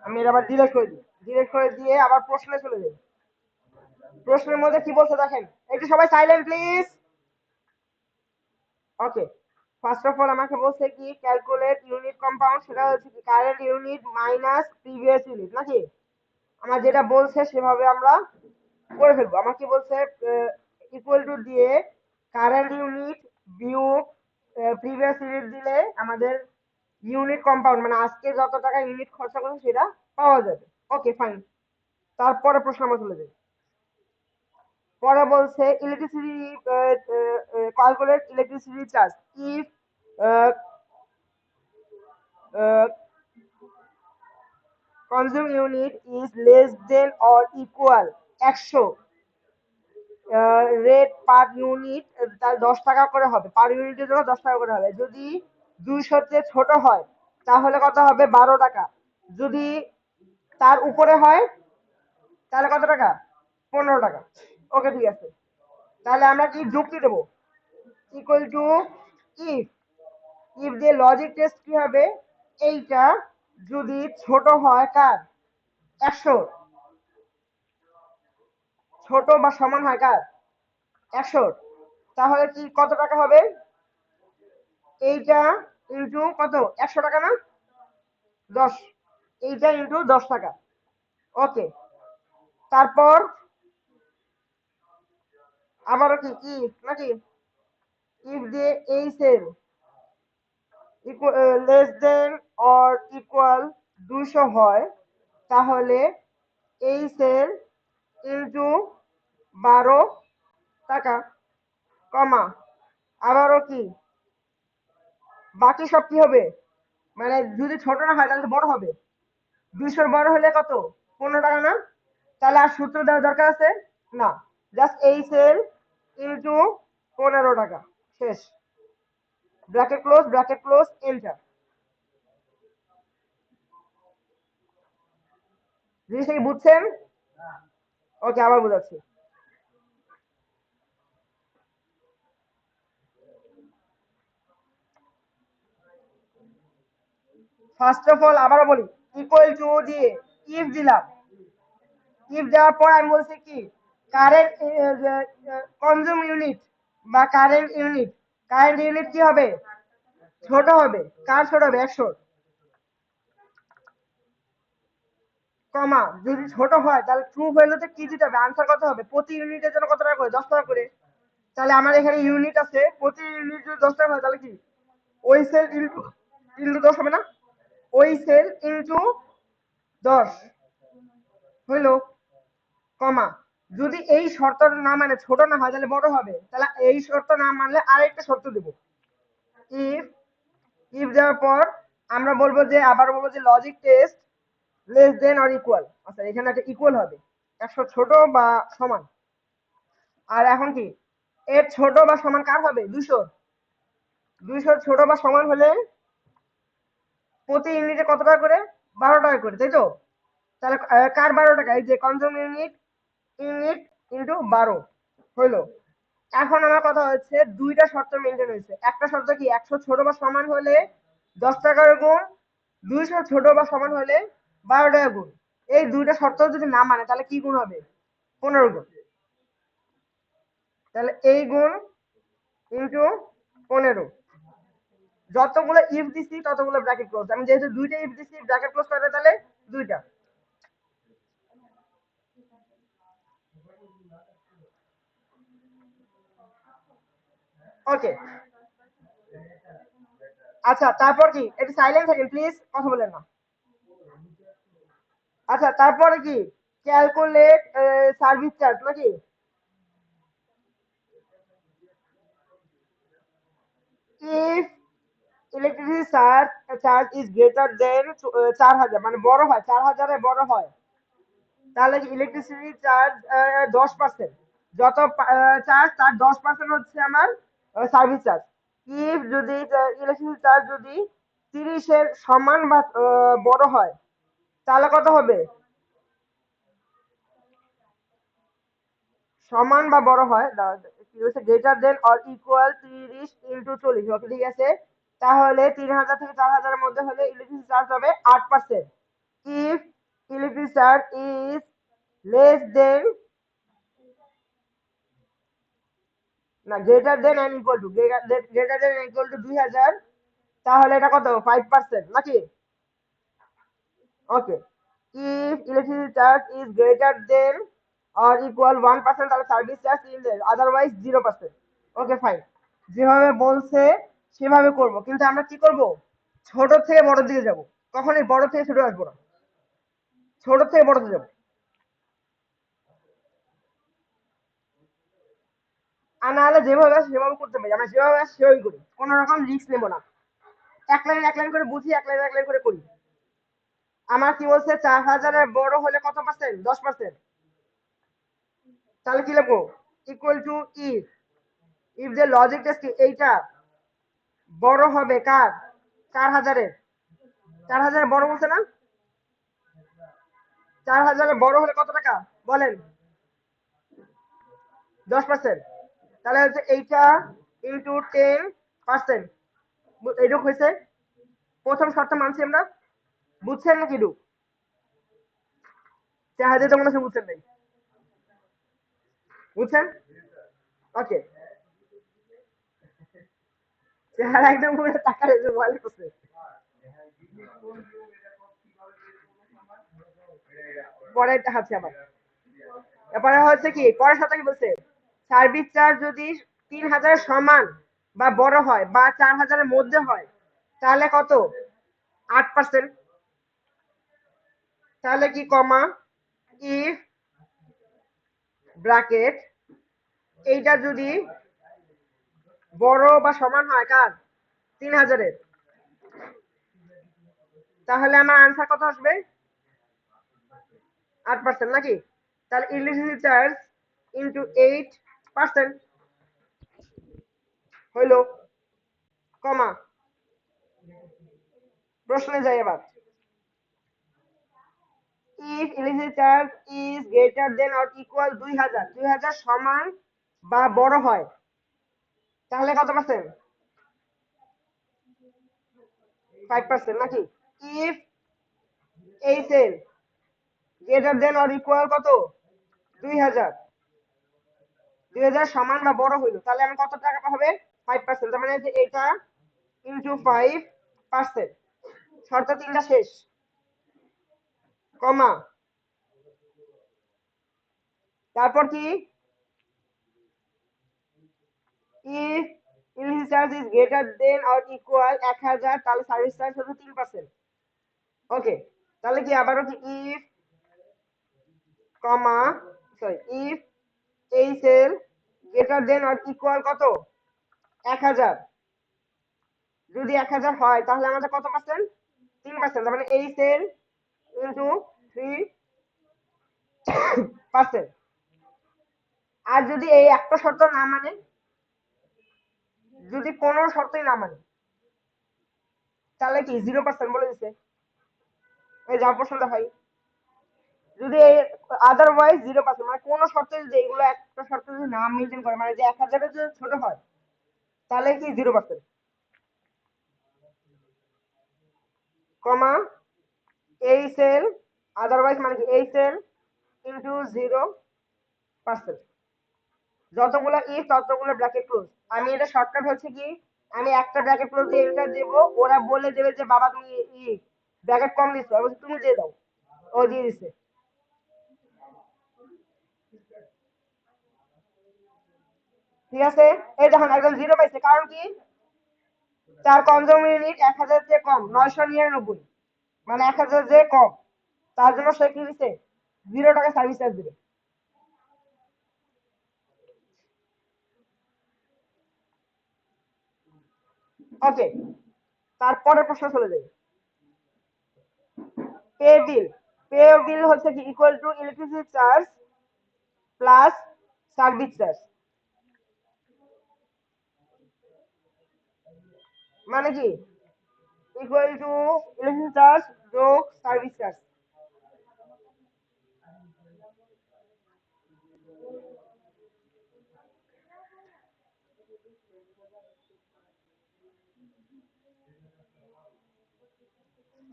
আমি এটা আবার ডিলিট করে দিই, ডিলিট করে দিয়ে আবার প্রশ্নে চলে যাই। প্রশ্নের মধ্যে কি বলছে দেখেন, একটু সবাই silent please. Okay, first of all আমাকে বলছে কি ক্যালকুলেট ইউনিট কম্পাউন্ড, সেটা হচ্ছে কি current unit minus previous unit নাকি। আমার যেটা বলছে সেভাবে আমরা করে ফেলবো। আমার কি বলছে, ইকুয়াল টু দিয়ে কারেন্ট ইউনিট বিয়োগ প্রিভিয়াস ইউনিট দিলে আমাদের ইউনিট কম্পাউন্ড মানে আজকে যত টাকা ইউনিট খরচা করছে সেটা পাওয়া যাবে। ওকে ফাইন, তারপরে প্রশ্ন আমরা চলে যাই। পরে বলছে electricity, calculate electricity charge if consume unit is less than or equal 100 rate per unit, তার 10 টাকা করে হবে, পার ইউনিটের জন্য 10 টাকা করে হবে। যদি 200 চেয়ে ছোট হয় তাহলে কত হবে, 12 টাকা। যদি তার উপরে হয় তাহলে কত টাকা, 15 টাকা। ওকে ঠিক আছে, তাহলে আমরা কি যুক্তি দেবো, ইকুয়াল টু ইফ, ইফ দিয়ে লজিক টেস্ট কি হবে, এইটা যদি ছোট হয় কার, 100, ছোট বা সমান হয় কার, 100, তাহলে কি কত টাকা হবে, এইটা ইন্টু কত, 100 টাকা না, 10, এইটা ইন্টু 10 টাকা। ওকে, তারপর আবারও কি ইফ নাকি, ইফ দিয়ে এই cell less than or equal 200 হয় তাহলে এই সেল ইন্টু 12 টাকা, কমা আবারও কি বাকি সব কি হবে, মানে যদি ছোট না হয় তাহলে বড় হবে, 200 বড় হলে কত, 15 টাকা না, তাহলে আর সূত্র দেওয়ার দরকার আছে না, জাস্ট এই সেল ইন্টু 15 টাকা, শেষ, ব্র্যাকেট ক্লোজ এন্টার। জিনিসটা কি বুঝছেন? ওকে, আবার বুঝাচ্ছি। ফার্স্ট অফ অল আবারও বলি, ইকুয়াল টু দিয়ে ইফ দিলাম, ইফ দেওয়ার পর আমি বলছি কি কারেন্ট কনজিউম ইউনিট বা কারেন্ট ইউনিট কি হবে, ছোট হবে, কার ছোট হবে, 100, কমা যদি ছোট হয় তাহলে ট্রু ভ্যালুতে কি দিতে হবে, আনসার কত হবে, প্রতি ইউনিটের জন্য কত টাকা করে, 10 টাকা করে। তাহলে আমার এখানে ইউনিট আছে, প্রতি ইউনিট যদি 10 টাকা হয় তাহলে কি ওই সেল ইন্টু ইন্টু 10 হবে না, ওই সেল ইন্টু 10 হইল, কমা যদি এই শর্ত না মানে ছোট না হয় তাহলে বড় হবে, তাহলে এই শর্ত না মানলে আরেকটা শর্ত দেব, ইফ, ইফ দেওয়ার পর আমরা বলবো যে, আবার বলবো যে logic test less than or equal, আচ্ছা এখানে একটা ইকুয়াল হবে, 100 ছোট বা সমান, আর এখন কি এর ছোট বা সমান কার হবে, 200, 200 ছোট বা সমান হলে প্রতি ইউনিটে কত টাকা করে, 12 টাকা করে, তাই তো। তাহলে কার 12 টাকা, এই যে কনজিউম ইউনিট, ইউনিট ইন্টু 12 হইলো। এখন আমার কথা হচ্ছে দুইটা শর্ত মেনটেন হয়েছে, একটা শর্ত কি 100 ছোট বা সমান হলে 10 টাকার গুণ, 200 ছোট বা সমান হলে 12 টাকা গুণ। এই দুইটা শর্ত যদি না মানে তাহলে কি গুণ হবে, 15 গুণ। তাহলে এই গুণ ইন্টু 15, যতগুলো ইফ দিছি ততগুলো ব্র্যাকেট ক্লোজ, আমি যেহেতু দুইটা ইফ দিছি ব্র্যাকেট ক্লোজ করবে তাহলে দুইটা। ওকে, আচ্ছা তারপর কি, একটু সাইলেন্ট থাকেন প্লিজ, কথা বলেন না। আচ্ছা তারপরে কি ক্যালকুলেট সার্ভিস চার্জ নাকি, if electricity charge is greater than 4000, মানে বড় হয় 4000 বড় হয়, তাহলে ইলেকট্রিসিটি চার্জ 10%, যত চার্জ তার 10% হচ্ছে আমার সার্ভিস চার্জ। ইফ যদি ইলেকট্রিসিটি চার্জ যদি 30-এর সমান বা বড় হয় তাহলে কত হবে, সমান বা বড় হয়, কি হচ্ছে greater than or equal 30 into 40, ওকে ঠিক আছে, তাহলে 3000 থেকে 4000 এর মধ্যে হলে ইলেকট্রিসিটি চার্জ হবে 8%। If electricity charge is less than না greater than and equal to greater than and equal to 2000 তাহলে এটা কত 5% নাকি? ওকে, if electricity charge is greater than or equal 1% তাহলে service charge is otherwise 0%। Okay fine, যেভাবে বলছে সেভাবে করব, কিন্তু আমরা কি করব ছোট থেকে বড় দিকে যাব, কখনোই বড় থেকে ছোট আসবো না, ছোট থেকে বড়তে যাব। আর না হলে যেভাবে আছে সেভাবে করতে পারি, আমরা যেভাবে আছে সেভাবেই করি, কোনো রকম রিস্ক নেব না, এক লাইন করে বুঝি, এক লাইন করে করি। আমার কি বলছে 4000 বড় হলে কত পার্সেন্ট? 10%। তাহলে কি লিখবো? ইকুয়াল টু ইফ যে লজিক টেস্ট এইটা বড় হবে কার? 4000 4000 বড় বলছে না? 4000 বড় হলে কত টাকা বলেন? 10%। তাহলে হচ্ছে এইটা ইন্টু 10%, এইটুক হয়েছে। প্রথম শর্ত মানছি আমরা, বুঝছেন নাকি? ডু 4000 তো মনে হচ্ছে বুঝছেন নাই, বুঝছেন? ওকে, চেহারা একদম পুরো টাকা মোবাইল করছে। পরে দেখাচ্ছি আবার। এরপরে হচ্ছে কি পরের সাথে কি বলছে, সার্ভিস চার্জ যদি 3000 সমান বা বড় হয় বা 4000 মধ্যে হয় তাহলে কত? 8%। তাহলে কি কমা ইফ ব্র্যাকেট এইটা যদি বড় বা সমান হয় কার? 3000 তাহলে আমার আনসার কত আসবে? 8% নাকি? তাহলে ইলেকট্রিসিটি চার্জ ইন্টু 8% হইল, কমা। প্রশ্নে যাই এবার। if electricity charge is greater than or equal 2000 সমান বা বড় হয় তাহলে কত পার্সেন্ট? 5% নাকি? if এই sell greater than or equal কত? 2000 সমান বা বড় হইল তাহলে আমি কত টাকা হবে? 5%। তার মানে যে এটা ইনটু 5%। শর্ত তিনটা শেষ, কমা। তারপর কি? if electricity charge is greater than or equal 1000 তাহলে সার্ভিস চার্জ হলো 3%। ওকে, তাহলে কি আবারও কি if কমা সরি if এই sell greater than or equal কত? 1000। যদি 1000 হয় তাহলে আমাদের কত পার্সেন্ট? 3%। তার মানে এই সেল ইনটু 3%। আর যদি এই একটা শর্ত না মানে, যদি কোনো শর্তই না মানে তাহলে কি 0% বলে দিছে। এই যা প্রশ্নটা ভাই, যদি আদারওয়াইজ 0% মানে কোনো শর্তে যদি এগুলো একটা শর্ত যদি না মেনটেন করে, মানে যে 1000 যদি ছোট হয় তাহলে কি 0%, কমা এই সেল আদারওয়াইজ মানে কি এই সেল ইনটু 0%। যতগুলো ইফ ততগুলো ব্র্যাকেট ক্লোজ। আমি এটা শর্টকাট হচ্ছে কি আমি একটা ব্র্যাকেট ক্লোজ দিয়ে এন্টার দেব, ওরা বলে দেবে যে বাবা তুমি ব্র্যাকেট কম দিছো, আমি তুমি দিয়ে দাও, ও দিয়ে দিছে। ঠিক আছে, এই দেখুন একদম 0 পাইছে, কারণ কি তার কনজিউমার ইউনিট 1000 চেয়ে কম 999, মানে 1000 চেয়ে কম, তার জন্য সে কি দিছে 0 টাকা সার্ভিস চার্জ দিবে। ওকে, তারপরে প্রশ্ন চলে যাই। পে বিল, পে বিল হচ্ছে কি equal to electricity charge plus service charge, মানে কি ইকুয়াল টু ইলেকট্রিসিটি চার্জ যোগ সার্ভিস চার্জ।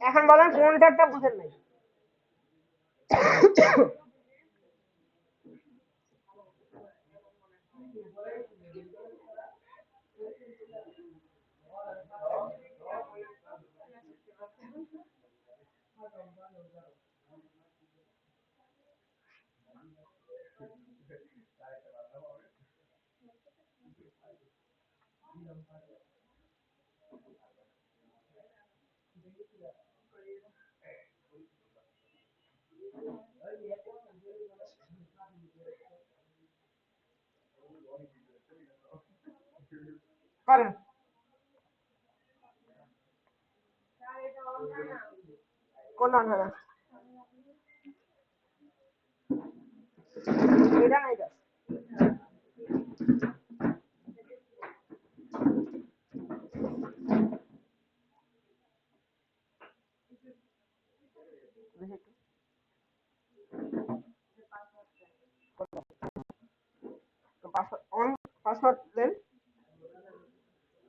এখন বলেন কোনটা বুঝেন নাই? করেন। কোন অন হয় না? এটা না এটা। পাসওয়ার্ড দেন।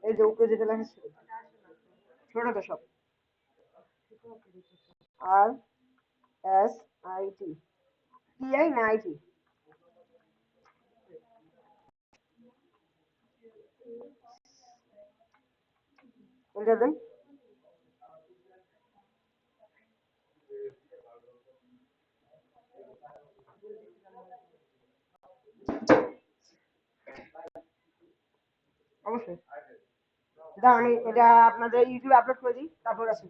এই যে উপরে যেটা লেখা ছিল ছোটটা সব R S I T T I না আই টি এন্টার দেন। অবশ্যই। এটা আমি এটা আপনাদের ইউটিউবে আপলোড করে দিই তারপর আসি।